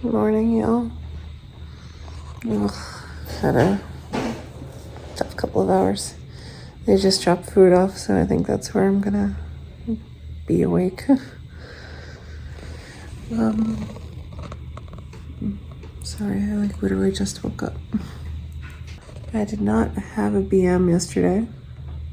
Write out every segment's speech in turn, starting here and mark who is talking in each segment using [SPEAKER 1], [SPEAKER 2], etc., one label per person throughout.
[SPEAKER 1] Good morning, y'all. Ugh, had a tough couple of hours. They just dropped food off, so I think that's where I'm gonna be awake. Sorry, I literally just woke up. I did not have a BM yesterday.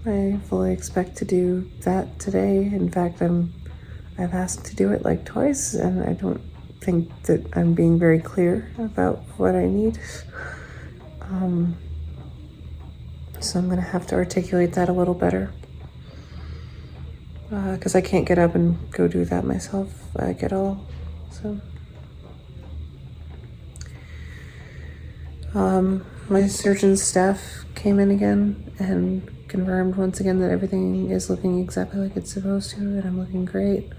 [SPEAKER 1] I fully expect to do that today. In fact, I've asked to do it like twice, and I don't think that I'm being very clear about what I need. So I'm gonna have to articulate that a little better. Because I can't get up and go do that myself, like at all. So, my surgeon's staff came in again and confirmed once again that everything is looking exactly like it's supposed to, and I'm looking great.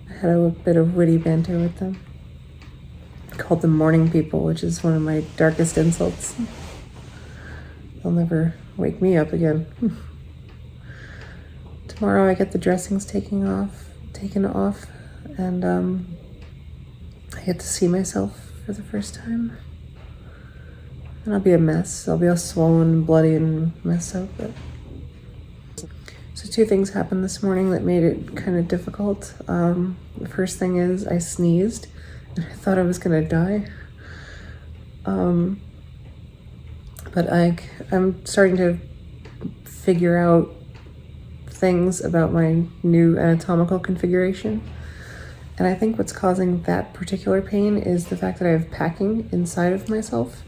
[SPEAKER 1] I had a bit of witty banter with them. I called them morning people, which is one of my darkest insults. They'll never wake me up again. Tomorrow I get the dressings taken off, and I get to see myself for the first time. And I'll be a mess. I'll be all swollen and bloody and messed up. But so 2 things happened this morning that made it kind of difficult. The first thing is I sneezed, and I thought I was gonna die. But I'm starting to figure out things about my new anatomical configuration. And I think what's causing that particular pain is the fact that I have packing inside of myself.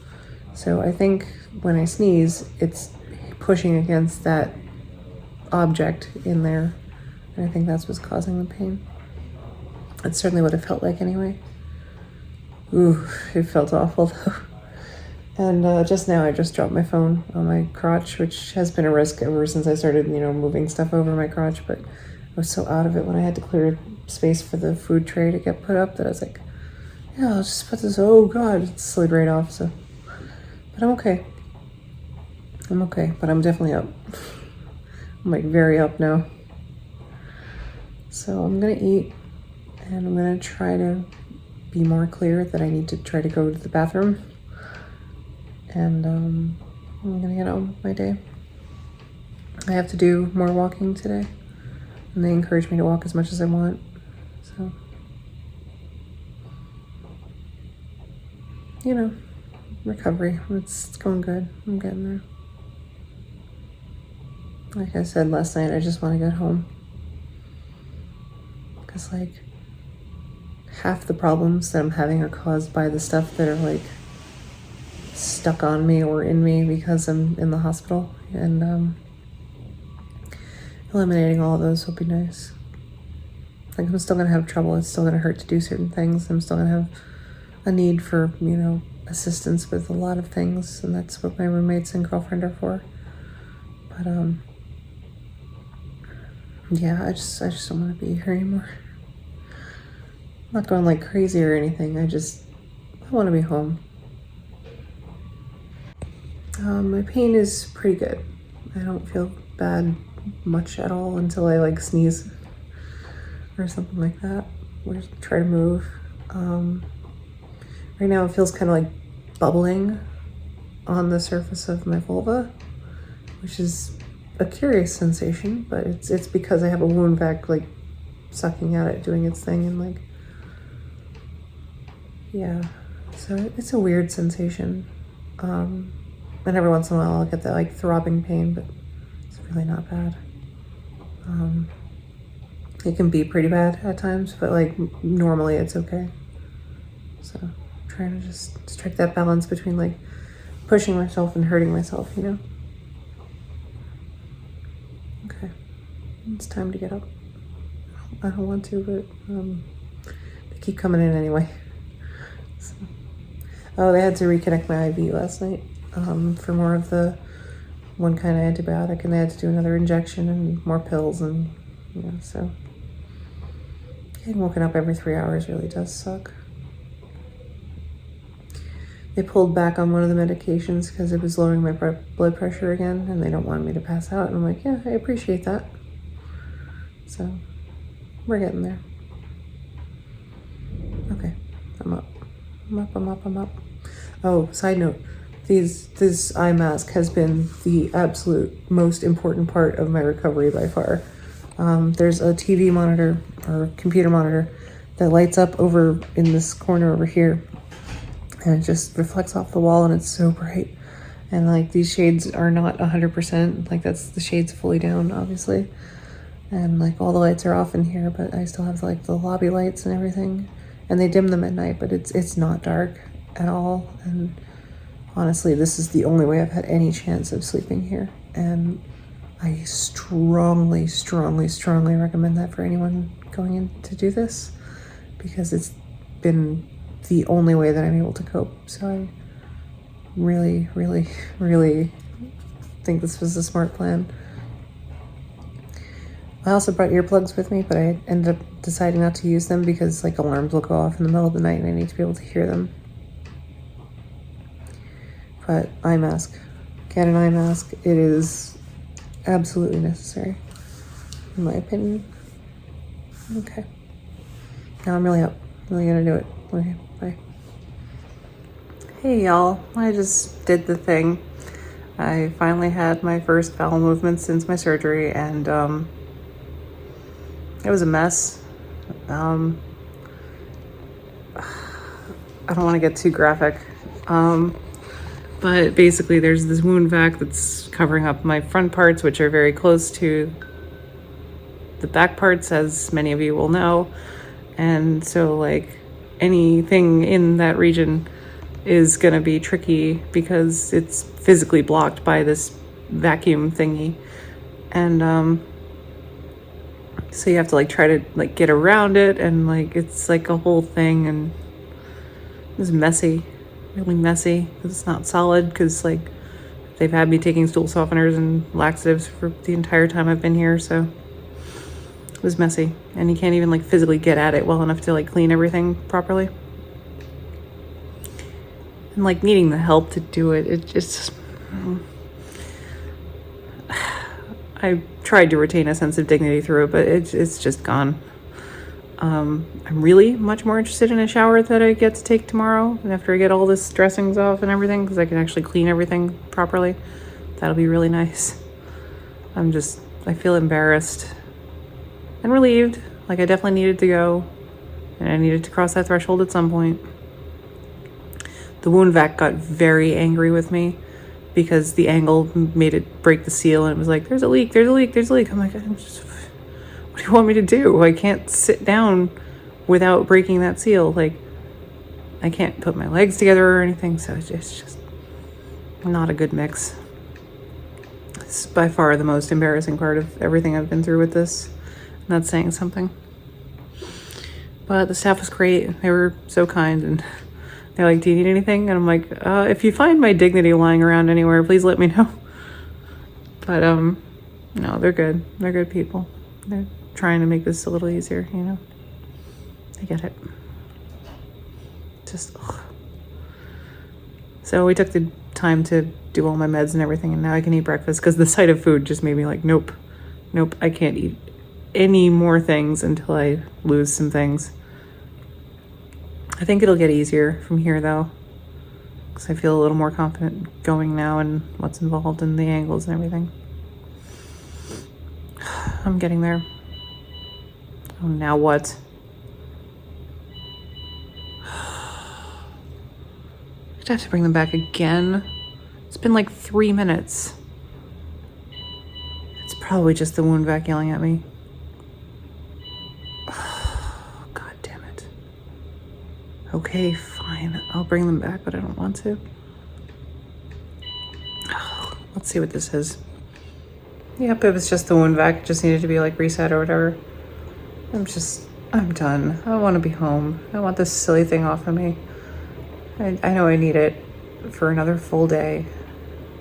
[SPEAKER 1] So I think when I sneeze, it's pushing against that object in there. And I think that's what's causing the pain. That's certainly what it felt like anyway. Ooh, it felt awful though. And just now I just dropped my phone on my crotch, which has been a risk ever since I started, moving stuff over my crotch. But I was so out of it when I had to clear space for the food tray to get put up that I was like, yeah, I'll just put this, oh God, it slid right off, so. But I'm okay. But I'm definitely up. I'm like very up now. So I'm gonna eat, and I'm gonna try to be more clear that I need to try to go to the bathroom. And I'm gonna get on with my day. I have to do more walking today, and they encourage me to walk as much as I want. So, recovery. It's going good. I'm getting there. Like I said last night, I just want to get home. Because, half the problems that I'm having are caused by the stuff that are, stuck on me or in me because I'm in the hospital. And, eliminating all of those will be nice. I'm still going to have trouble. It's still going to hurt to do certain things. I'm still going to have a need for, assistance with a lot of things. And that's what my roommates and girlfriend are for. But, yeah, I just don't want to be here anymore. I'm not going crazy or anything. I want to be home. My pain is pretty good. I don't feel bad much at all until I sneeze or something like that, or try to move. Right now it feels kind of bubbling on the surface of my vulva, which is a curious sensation, but it's because I have a wound vac sucking at it, doing its thing, and yeah, so it's a weird sensation. And every once in a while I'll get that throbbing pain, but it's really not bad. It can be pretty bad at times, but normally it's okay. So I'm trying to just strike that balance between pushing myself and hurting myself, Okay. It's time to get up. I don't want to, but they keep coming in anyway. So. Oh, they had to reconnect my IV last night for more of the one kind of antibiotic, and they had to do another injection and more pills, and so getting woken up every 3 hours really does suck. They pulled back on one of the medications because it was lowering my blood pressure again, and they don't want me to pass out. And I'm like, yeah, I appreciate that. So we're getting there. Okay, I'm up. I'm up. Oh, side note, this eye mask has been the absolute most important part of my recovery by far. There's a TV monitor or computer monitor that lights up over in this corner over here, and it just reflects off the wall, and it's so bright. And like these shades are not 100%, like that's the shades fully down, obviously. And like all the lights are off in here, but I still have like the lobby lights and everything. And they dim them at night, but it's not dark at all. And honestly, this is the only way I've had any chance of sleeping here. And I strongly, strongly, strongly recommend that for anyone going in to do this, because it's been the only way that I'm able to cope. So I really, really, really think this was a smart plan. I also brought earplugs with me, but I ended up deciding not to use them because like alarms will go off in the middle of the night and I need to be able to hear them. But eye mask. Get an eye mask. It is absolutely necessary, in my opinion. Okay. Now I'm really up. I'm really gonna do it. Okay, bye. Hey y'all, I just did the thing. I finally had my first bowel movement since my surgery, and it was a mess. I don't want to get too graphic, but basically there's this wound vac that's covering up my front parts, which are very close to the back parts, as many of you will know. And so like anything in that region is gonna be tricky because it's physically blocked by this vacuum thingy. And so you have to like try to like get around it, and like it's like a whole thing, and it was messy, really messy, because it's not solid, because like they've had me taking stool softeners and laxatives for the entire time I've been here, so it was messy. And you can't even like physically get at it well enough to like clean everything properly. And like needing the help to do it, it just... I tried to retain a sense of dignity through it, but it's just gone. I'm really much more interested in a shower that I get to take tomorrow after I get all this dressings off and everything, because I can actually clean everything properly. That'll be really nice. I feel embarrassed and relieved. Like I definitely needed to go, and I needed to cross that threshold at some point. The wound vac got very angry with me because the angle made it break the seal, and it was like, there's a leak, there's a leak, there's a leak. I'm like, what do you want me to do? I can't sit down without breaking that seal. Like, I can't put my legs together or anything, so it's just not a good mix. It's by far the most embarrassing part of everything I've been through with this. Not saying something. But the staff was great. They were so kind, and they're like, do you need anything? And I'm like, if you find my dignity lying around anywhere, please let me know. But, no, they're good. They're good people. They're trying to make this a little easier, you know? I get it. Just, ugh. So we took the time to do all my meds and everything, and now I can eat breakfast, because the sight of food just made me like, nope, I can't eat any more things until I lose some things. I think it'll get easier from here though, because I feel a little more confident going now and what's involved in the angles and everything. I'm getting there. Oh, now what? I'd have to bring them back again. It's been like 3 minutes. It's probably just the wound vac yelling at me. Okay, fine. I'll bring them back, but I don't want to. Let's see what this is. Yep, it was just the wound vac. It just needed to be like reset or whatever. I'm done. I want to be home. I want this silly thing off of me. I know I need it for another full day.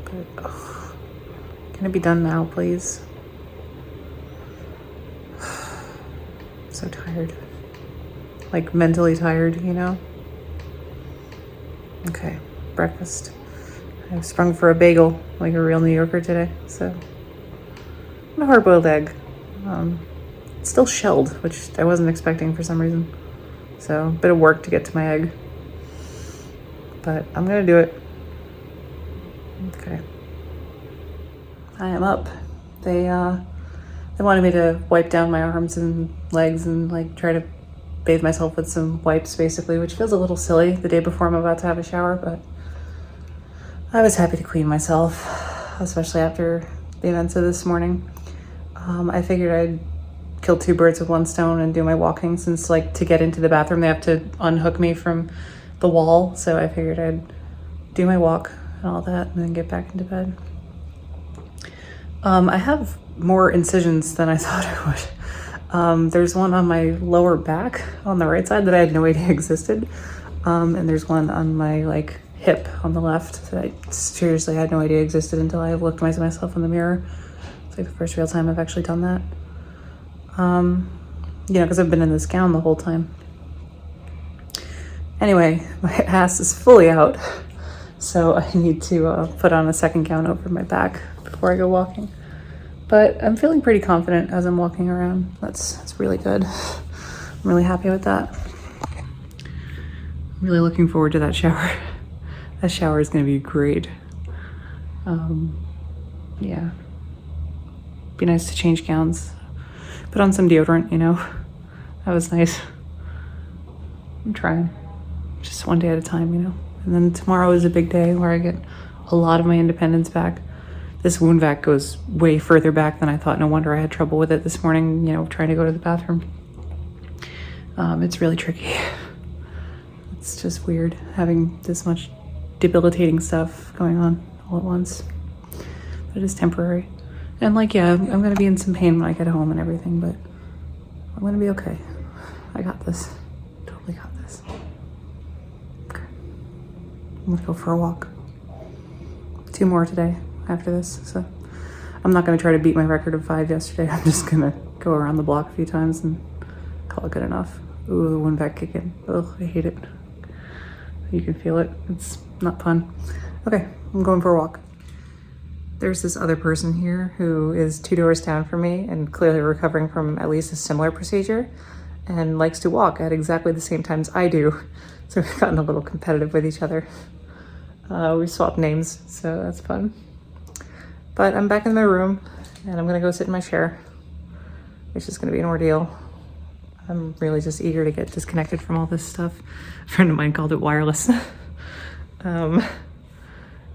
[SPEAKER 1] But, can it be done now, please? I'm so tired. Like mentally tired, you know? Okay, breakfast. I sprung for a bagel like a real New Yorker today, so. And a hard-boiled egg. It's still shelled, which I wasn't expecting for some reason. So, a bit of work to get to my egg. but I'm gonna do it. Okay. I am up. They wanted me to wipe down my arms and legs and like try to bathe myself with some wipes basically, which feels a little silly the day before I'm about to have a shower, but I was happy to clean myself, especially after the events of this morning. I figured I'd kill two birds with one stone and do my walking, since like to get into the bathroom they have to unhook me from the wall, so I figured I'd do my walk and all that and then get back into bed. I have more incisions than I thought I would. There's one on my lower back on the right side that I had no idea existed, and there's one on my like hip on the left that I seriously had no idea existed until I looked myself in the mirror. It's like the first real time I've actually done that. You know, because I've been in this gown the whole time. Anyway, my ass is fully out, so I need to put on a second gown over my back before I go walking. But I'm feeling pretty confident as I'm walking around. That's really good. I'm really happy with that. I'm really looking forward to that shower. That shower is going to be great. Yeah. Be nice to change gowns. Put on some deodorant, you know. That was nice. I'm trying. Just one day at a time, you know. And then tomorrow is a big day where I get a lot of my independence back. This wound vac goes way further back than I thought. No wonder I had trouble with it this morning, you know, trying to go to the bathroom. It's really tricky. It's just weird having this much debilitating stuff going on all at once. But it is temporary. And like, yeah, I'm gonna be in some pain when I get home and everything, but I'm gonna be okay. I got this. Totally got this. Okay. I'm gonna go for a walk. 2 more today after this, so I'm not gonna try to beat my record of 5 yesterday. I'm just gonna go around the block a few times and call it good enough. Ooh, the wind back kick in. Ugh, I hate it. You can feel it. It's not fun. Okay, I'm going for a walk. There's this other person here who is 2 doors down from me and clearly recovering from at least a similar procedure and likes to walk at exactly the same times I do. So we've gotten a little competitive with each other. We swapped names, so that's fun. But I'm back in my room and I'm gonna go sit in my chair, which is gonna be an ordeal. I'm really just eager to get disconnected from all this stuff. A friend of mine called it wireless.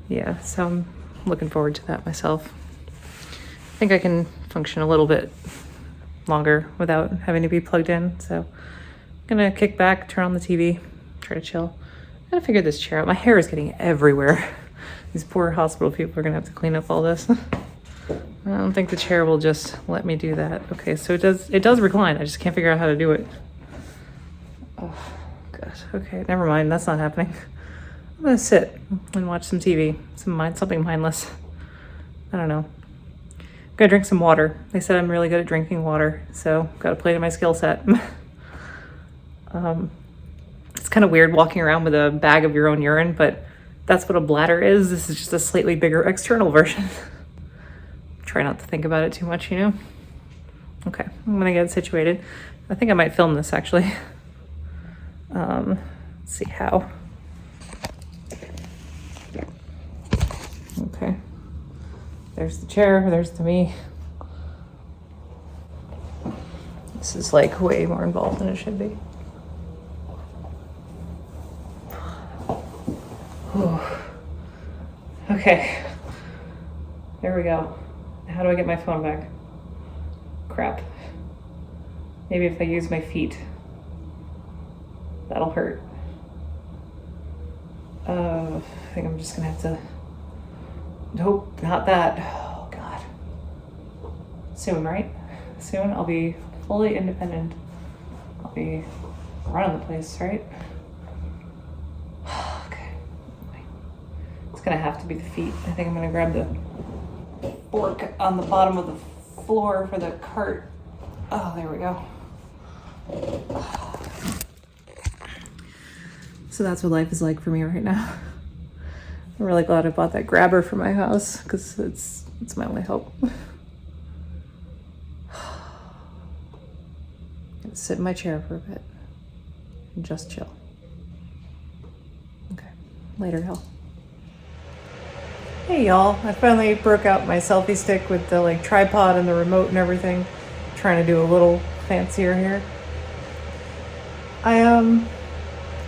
[SPEAKER 1] Yeah, so I'm looking forward to that myself. I think I can function a little bit longer without having to be plugged in. So I'm gonna kick back, turn on the TV, try to chill. I gotta figure this chair out. My hair is getting everywhere. These poor hospital people are gonna have to clean up all this. I don't think the chair will just let me do that. Okay, so it does recline. I just can't figure out how to do it. Oh, God. Okay, never mind. That's not happening. I'm gonna sit and watch some TV, something mindless. I don't know. I'm gonna drink some water. They said I'm really good at drinking water, so gotta play to my skill set. It's kind of weird walking around with a bag of your own urine, but that's what a bladder is. This is just a slightly bigger external version. Try not to think about it too much, you know? Okay, I'm gonna get situated. I think I might film this actually. Let's see how. Okay, there's the chair, there's the me. This is like way more involved than it should be. Whew. Okay, there we go. How do I get my phone back? Crap. Maybe if I use my feet. That'll hurt. I think I'm just gonna have to... Nope, not that. Oh, God. Soon, right? Soon I'll be fully independent. I'll be running the place, right? Okay. It's gonna have to be the feet. I think I'm gonna grab the fork on the bottom of the floor for the cart. Oh, there we go. So that's what life is like for me right now. I'm really glad I bought that grabber for my house because it's my only hope. Gonna sit in my chair for a bit and just chill. Okay. Later, hell. Hey y'all, I finally broke out my selfie stick with the like tripod and the remote and everything. Trying to do a little fancier here. I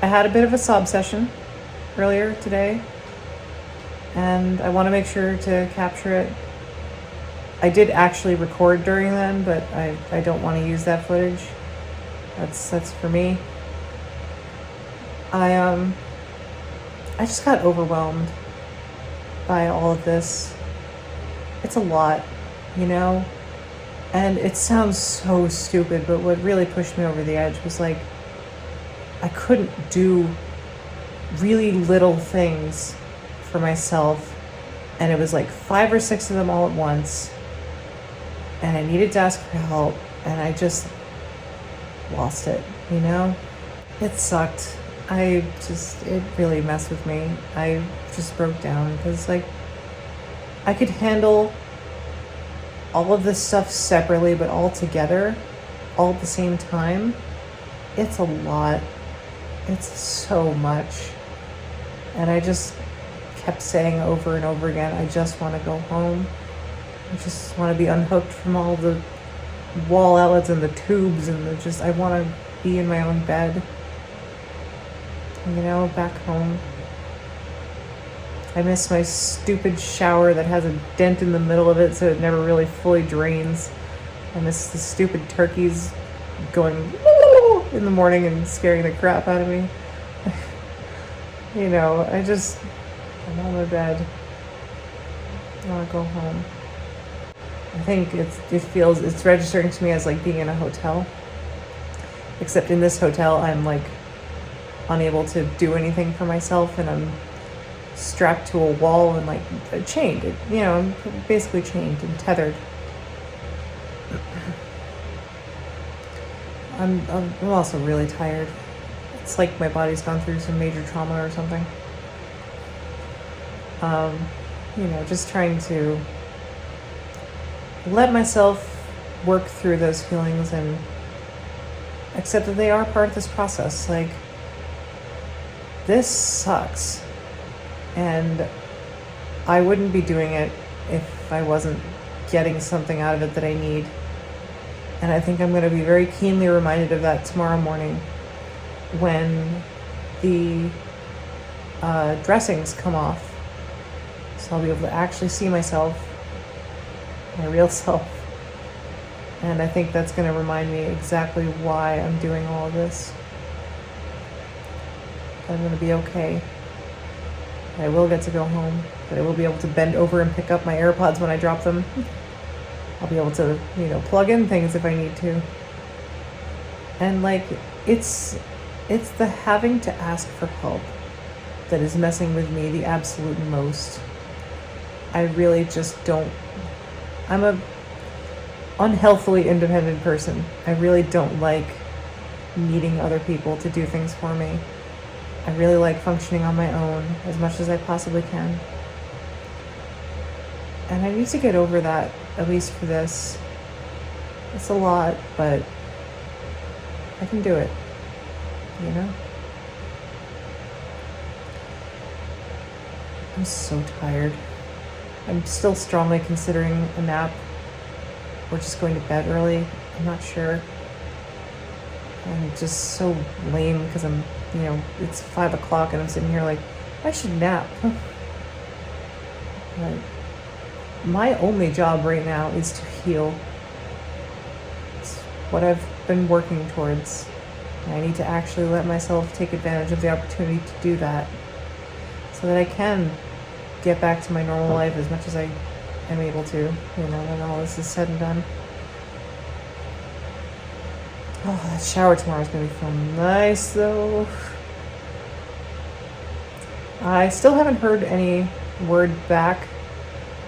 [SPEAKER 1] had a bit of a sob session earlier today, and I want to make sure to capture it. I did actually record during then, but I don't want to use that footage. That's for me. I just got overwhelmed by all of this. It's a lot, you know? And it sounds so stupid, but what really pushed me over the edge was like, I couldn't do really little things for myself. And it was like 5 or 6 of them all at once. And I needed to ask for help. And I just lost it, you know? It sucked. It really messed with me. I just broke down because like I could handle all of this stuff separately, but all together, all at the same time, it's a lot. It's so much. And I just kept saying over and over again, I just want to go home. I just want to be unhooked from all the wall outlets and the tubes and I want to be in my own bed. You know, back home. I miss my stupid shower that has a dent in the middle of it so it never really fully drains. I miss the stupid turkeys going in the morning and scaring the crap out of me. You know, I'm on my bed. I want to go home. I think it's registering to me as like being in a hotel. Except in this hotel, I'm like unable to do anything for myself, and I'm strapped to a wall and like chained. You know, I'm basically chained and tethered. I'm also really tired. It's like my body's gone through some major trauma or something. You know, just trying to let myself work through those feelings and accept that they are part of this process. Like, this sucks, and I wouldn't be doing it if I wasn't getting something out of it that I need. And I think I'm going to be very keenly reminded of that tomorrow morning when the dressings come off. So I'll be able to actually see myself, my real self. And I think that's going to remind me exactly why I'm doing all of this. I'm going to be okay. I will get to go home, but I will be able to bend over and pick up my AirPods when I drop them. I'll be able to, you know, plug in things if I need to. And like, it's the having to ask for help that is messing with me the absolute most. I really just don't, I'm a unhealthily independent person. I really don't like needing other people to do things for me. I really like functioning on my own as much as I possibly can. And I need to get over that, at least for this. It's a lot, but I can do it, you know? I'm so tired. I'm still strongly considering a nap or just going to bed early. I'm not sure. I'm just so lame because I'm, you know, it's 5 o'clock and I'm sitting here like, I should nap. Like, my only job right now is to heal. It's what I've been working towards. And I need to actually let myself take advantage of the opportunity to do that so that I can get back to my normal life as much as I am able to, you know, when all this is said and done. Oh, that shower tomorrow is going to feel nice, though. I still haven't heard any word back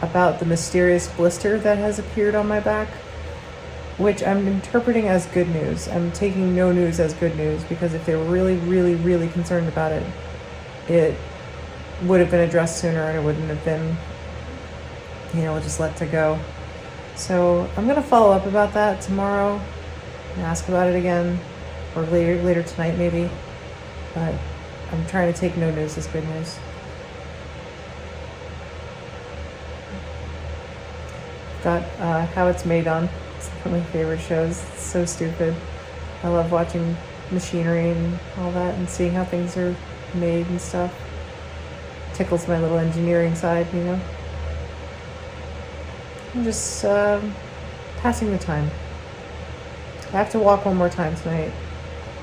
[SPEAKER 1] about the mysterious blister that has appeared on my back, which I'm interpreting as good news. I'm taking no news as good news, because if they were really, really, really concerned about it, it would have been addressed sooner and it wouldn't have been, you know, just let to go. So I'm going to follow up about that tomorrow and ask about it again, or later tonight maybe. But I'm trying to take no news as good news. Got How It's Made On. It's one of my favorite shows. It's so stupid. I love watching machinery and all that and seeing how things are made and stuff. Tickles my little engineering side, you know. I'm just passing the time. I have to walk one more time tonight.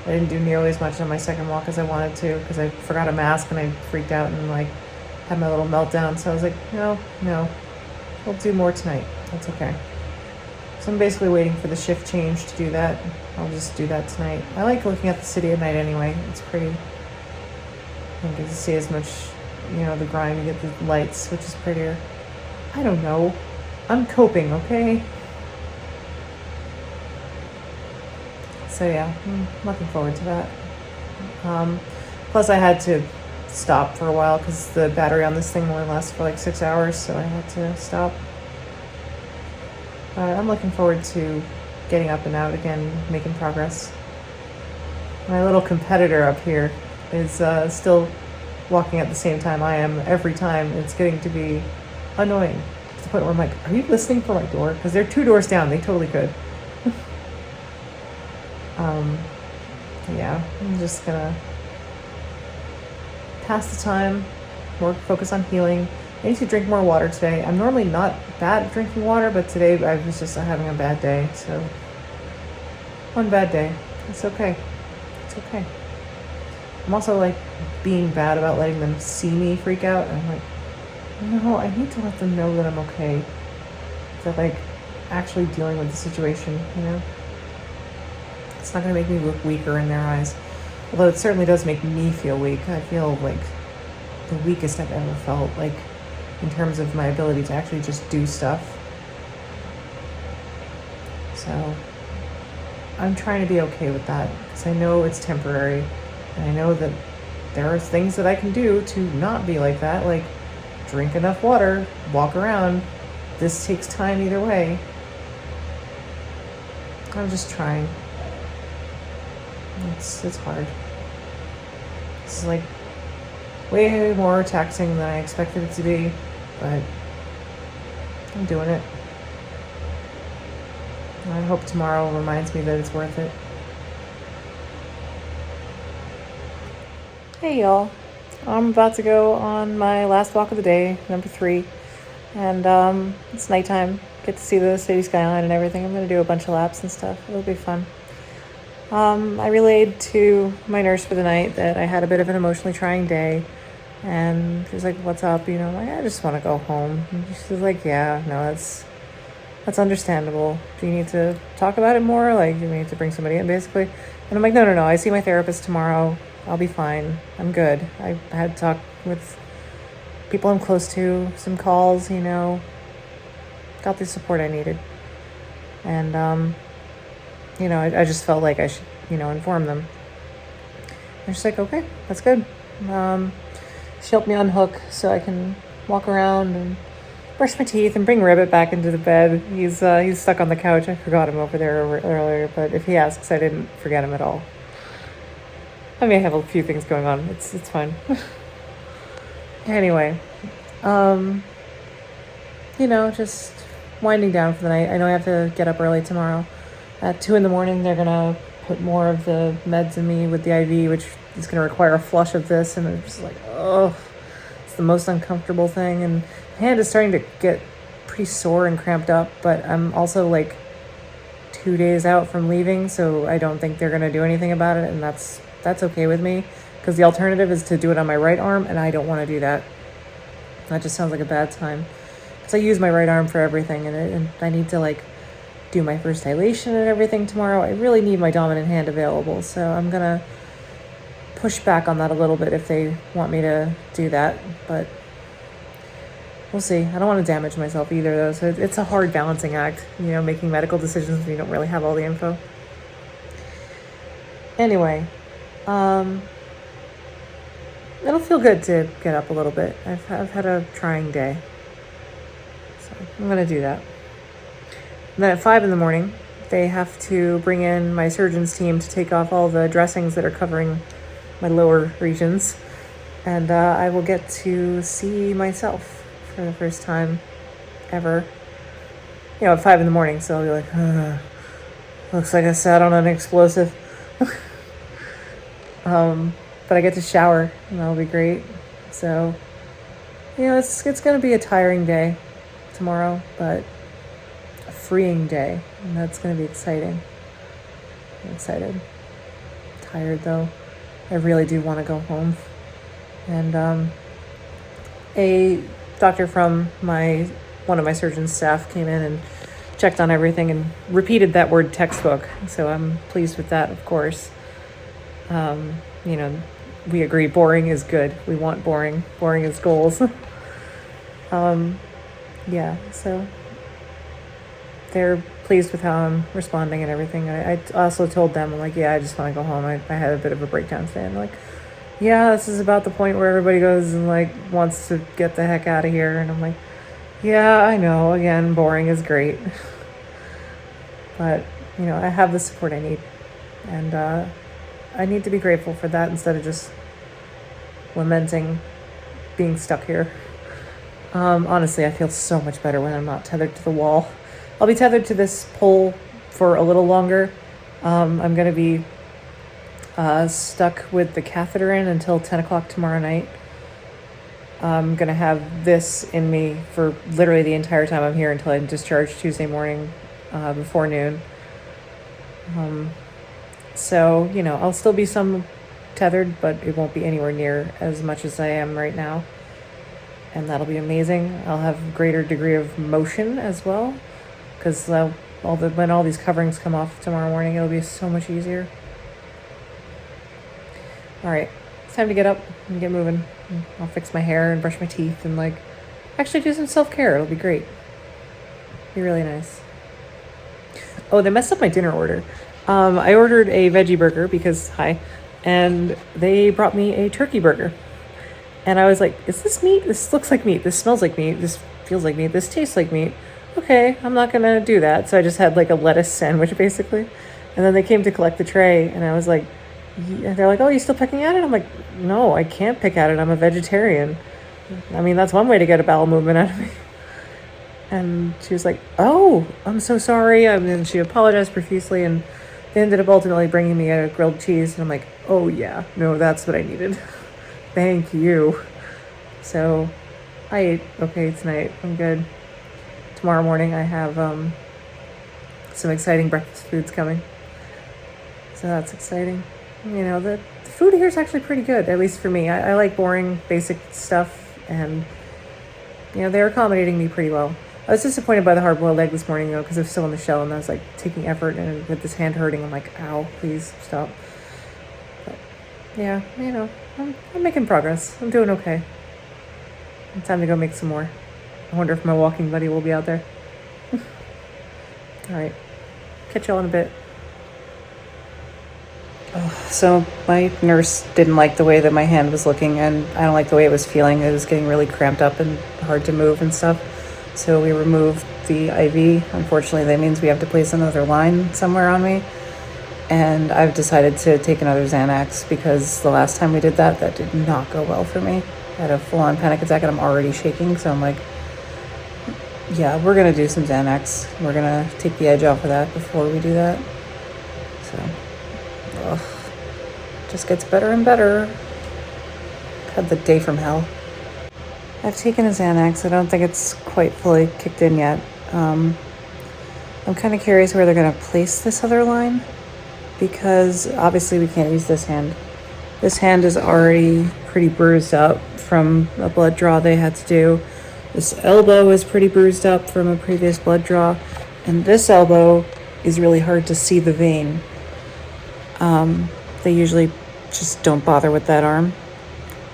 [SPEAKER 1] I didn't do nearly as much on my second walk as I wanted to because I forgot a mask and I freaked out and like had my little meltdown. So I was like, no, I'll do more tonight. That's okay. So I'm basically waiting for the shift change to do that. I'll just do that tonight. I like looking at the city at night anyway. It's pretty. I don't get to see as much, you know, the grime. You get the lights, which is prettier. I don't know. I'm coping, okay? So yeah, I'm looking forward to that. Plus I had to stop for a while because the battery on this thing only lasts for like 6 hours, so I had to stop. I'm looking forward to getting up and out again, making progress. My little competitor up here is still walking at the same time I am every time. It's getting to be annoying to the point where I'm like, are you listening for my door? Because they're 2 doors down. They totally could. Yeah, I'm just gonna pass the time, focus on healing. I need to drink more water today. I'm normally not bad at drinking water, but today I was just having a bad day. So, one bad day. It's okay. It's okay. I'm also like being bad about letting them see me freak out. And I'm like, no, I need to let them know that I'm okay. That like actually dealing with the situation, you know? It's not going to make me look weaker in their eyes. Although it certainly does make me feel weak. I feel like the weakest I've ever felt, like in terms of my ability to actually just do stuff. So I'm trying to be okay with that because I know it's temporary. And I know that there are things that I can do to not be like that, like drink enough water, walk around. This takes time either way. I'm just trying. It's hard. It's like way more taxing than I expected it to be, but I'm doing it. I hope tomorrow reminds me that it's worth it. Hey y'all, I'm about to go on my last walk of the day, number 3, and it's nighttime. Get to see the city skyline and everything. I'm gonna do a bunch of laps and stuff. It'll be fun. I relayed to my nurse for the night that I had a bit of an emotionally trying day, and she was like, what's up? You know, I'm like, I just want to go home. And she was like, yeah, no, that's understandable. Do you need to talk about it more? Like, do we need to bring somebody in, basically? And I'm like, no, I see my therapist tomorrow. I'll be fine. I'm good. I had to talk with people I'm close to, some calls, you know, got the support I needed. And, you know, I just felt like I should, you know, inform them. And she's like, okay, that's good. She helped me unhook so I can walk around and brush my teeth and bring Ribbit back into the bed. He's stuck on the couch. I forgot him over there earlier, but if he asks, I didn't forget him at all. I may have a few things going on. It's fine. Anyway, you know, just winding down for the night. I know I have to get up early tomorrow. At 2 a.m, they're gonna put more of the meds in me with the IV, which is gonna require a flush of this, and I'm just like, oh, it's the most uncomfortable thing. And my hand is starting to get pretty sore and cramped up, but I'm also like 2 days out from leaving, so I don't think they're gonna do anything about it, and that's okay with me, because the alternative is to do it on my right arm, and I don't want to do that. That just sounds like a bad time, because I use my right arm for everything, and I need to like do my first dilation and everything tomorrow. I really need my dominant hand available, so I'm gonna push back on that a little bit if they want me to do that, but we'll see. I don't want to damage myself either, though, so it's a hard balancing act, you know, making medical decisions when you don't really have all the info. Anyway, it'll feel good to get up a little bit. I've had a trying day, so I'm gonna do that. And then at 5 a.m, they have to bring in my surgeon's team to take off all the dressings that are covering my lower regions. And I will get to see myself for the first time ever. at 5 in the morning. So I'll be like, looks like I sat on an explosive. But I get to shower, and that'll be great. So, it's going to be a tiring day tomorrow, but a freeing day, and that's going to be exciting. I'm excited. Tired though. I really do want to go home. And a doctor from one of my surgeon's staff came in and checked on everything and repeated that word textbook. So I'm pleased with that, of course. We agree boring is good. We want boring. Boring is goals. So they're pleased with how I'm responding and everything. I also told them, I'm like, I just want to go home. I had a bit of a breakdown today. I'm like, this is about the point where everybody goes and like wants to get the heck out of here. And I'm like, I know, again, boring is great. But, I have the support I need. And I need to be grateful for that instead of just lamenting being stuck here. Honestly, I feel so much better when I'm not tethered to the wall. I'll be tethered to this pole for a little longer. I'm going to be stuck with the catheter in until 10 o'clock tomorrow night. I'm going to have this in me for literally the entire time I'm here until I'm discharged Tuesday morning before noon. So, I'll still be some tethered, but it won't be anywhere near as much as I am right now. And that'll be amazing. I'll have a greater degree of motion as well, because when all these coverings come off tomorrow morning, it'll be so much easier. All right, it's time to get up and get moving. I'll fix my hair and brush my teeth and actually do some self-care. It'll be great. Be really nice. Oh, they messed up my dinner order. I ordered a veggie burger and they brought me a turkey burger. And I was like, is this meat? This looks like meat. This smells like meat. This feels like meat. This tastes like meat. Okay, I'm not going to do that. So I just had a lettuce sandwich, basically. And then they came to collect the tray, and I was like, they're like, oh, you still picking at it? I'm like, no, I can't pick at it. I'm a vegetarian. I mean, that's one way to get a bowel movement out of me. And she was like, oh, I'm so sorry. And she apologized profusely, and they ended up ultimately bringing me a grilled cheese. And I'm like, oh, yeah, no, that's what I needed. Thank you. So I ate okay tonight. I'm good. Tomorrow morning I have some exciting breakfast foods coming. So that's exciting. The food here is actually pretty good, at least for me. I like boring, basic stuff, and they're accommodating me pretty well. I was disappointed by the hard-boiled egg this morning, though, because it was still in the shell, and I was taking effort, and with this hand hurting, I'm like, ow, please stop. But yeah, I'm making progress. I'm doing okay. It's time to go make some more. I wonder if my walking buddy will be out there. All right. Catch y'all in a bit. So my nurse didn't like the way that my hand was looking, and I don't like the way it was feeling. It was getting really cramped up and hard to move and stuff. So we removed the IV. Unfortunately, that means we have to place another line somewhere on me. And I've decided to take another Xanax because the last time we did that did not go well for me. I had a full-on panic attack and I'm already shaking. So I'm like, yeah, we're going to do some Xanax. We're going to take the edge off of that before we do that. So, just gets better and better. Had the day from hell. I've taken a Xanax. I don't think it's quite fully kicked in yet. I'm kind of curious where they're going to place this other line, because obviously we can't use this hand. This hand is already pretty bruised up from a blood draw they had to do. This elbow is pretty bruised up from a previous blood draw. And this elbow is really hard to see the vein. They usually just don't bother with that arm.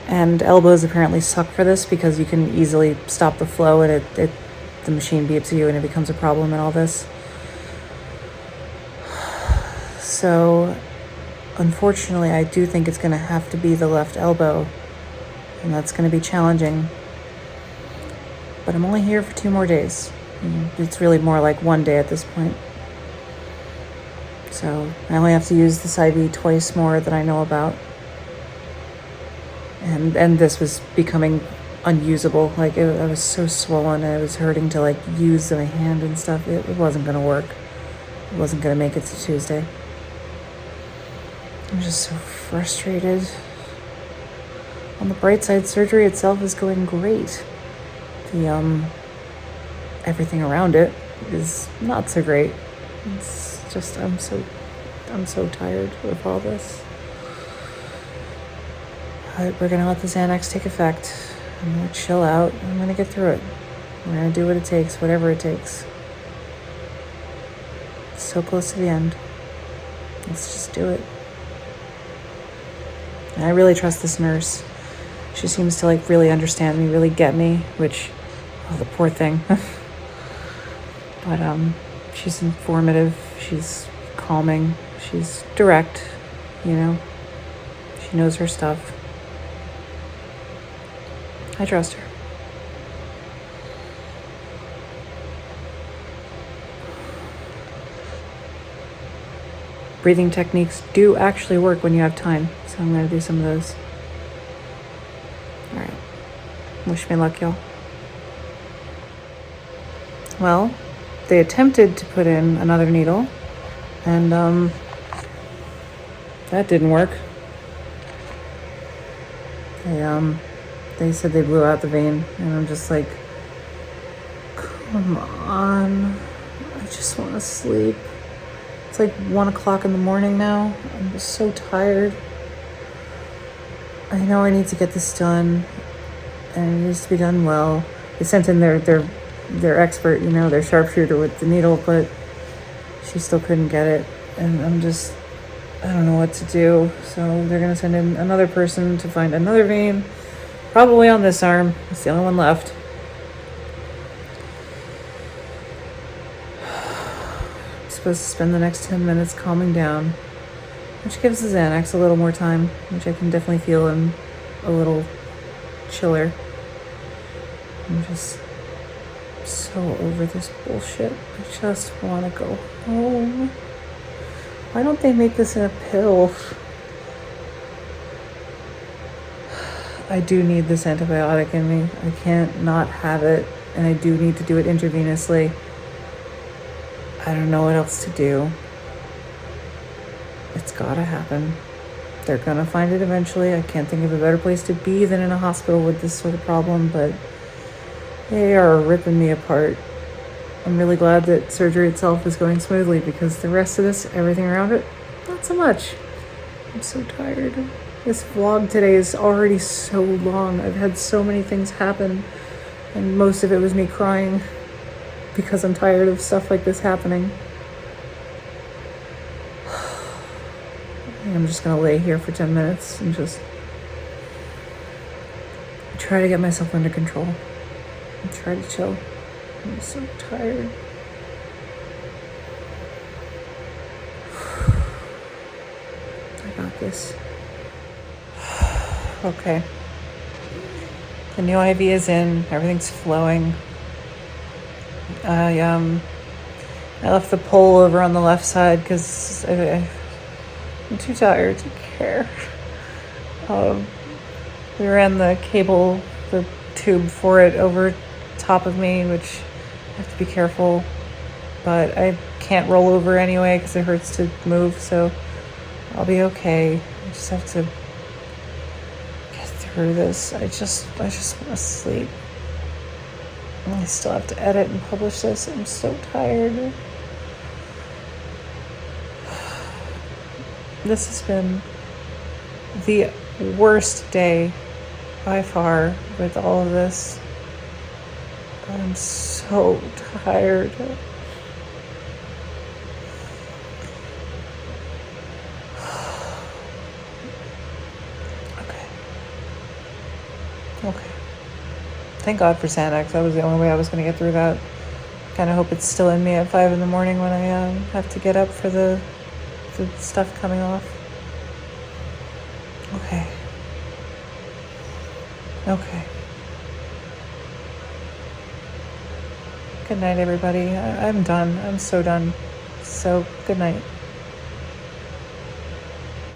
[SPEAKER 1] And elbows apparently suck for this because you can easily stop the flow and the machine beeps you and it becomes a problem and all this. So, unfortunately, I do think it's going to have to be the left elbow, and that's going to be challenging. But I'm only here for 2 more days. It's really more like 1 day at this point. So, I only have to use this IV twice more than I know about. And this was becoming unusable. Like I was so swollen and it was hurting to like use my hand and stuff. It wasn't gonna work. It wasn't gonna make it to Tuesday. I'm just so frustrated. On the bright side, surgery itself is going great. The everything around it is not so great. It's just I'm so tired of all this. But we're gonna let the Xanax take effect. I'm gonna chill out. I'm gonna get through it. We're gonna do what it takes, whatever it takes. It's so close to the end. Let's just do it. And I really trust this nurse. She seems to like really understand me, really get me, which, oh, the poor thing. But she's informative, she's calming, she's direct, you know. She knows her stuff. I trust her. Breathing techniques do actually work when you have time, so I'm going to do some of those. All right. Wish me luck, y'all. Well, they attempted to put in another needle, and that didn't work. They said they blew out the vein, and I'm just like, come on. I just want to sleep. It's like 1 o'clock in the morning now. I'm just so tired. I know I need to get this done, and it needs to be done well. They sent in their expert, you know, their sharpshooter with the needle, but she still couldn't get it. And I don't know what to do. So they're gonna send in another person to find another vein, probably on this arm. It's the only one left. I'm supposed to spend the next 10 minutes calming down, which gives the Xanax a little more time, which I can definitely feel I'm a little chiller. I'm just so over this bullshit. I just want to go home. Why don't they make this in a pill? I do need this antibiotic in me. I can't not have it, and I do need to do it intravenously. I don't know what else to do. It's gotta happen. They're gonna find it eventually. I can't think of a better place to be than in a hospital with this sort of problem, but they are ripping me apart. I'm really glad that surgery itself is going smoothly, because the rest of this, everything around it, not so much. I'm so tired. This vlog today is already so long. I've had so many things happen, and most of it was me crying because I'm tired of stuff like this happening. I'm just gonna lay here for 10 minutes and just try to get myself under control and try to chill. I'm so tired. I got this. Okay. The new IV is in. Everything's flowing. I left the pole over on the left side because I'm too tired to care. We ran the cable, the tube for it over top of me, which I have to be careful, but I can't roll over anyway because it hurts to move, so I'll be okay. I just have to get through this. I just want to sleep. I still have to edit and publish this. I'm so tired. This has been the worst day by far with all of this. I'm so tired. Okay. Thank God for Xanax. That was the only way I was going to get through that. Kind of hope it's still in me at 5 in the morning when I have to get up for the stuff coming off. Okay. Good night, everybody. I'm done. I'm so done. So, good night.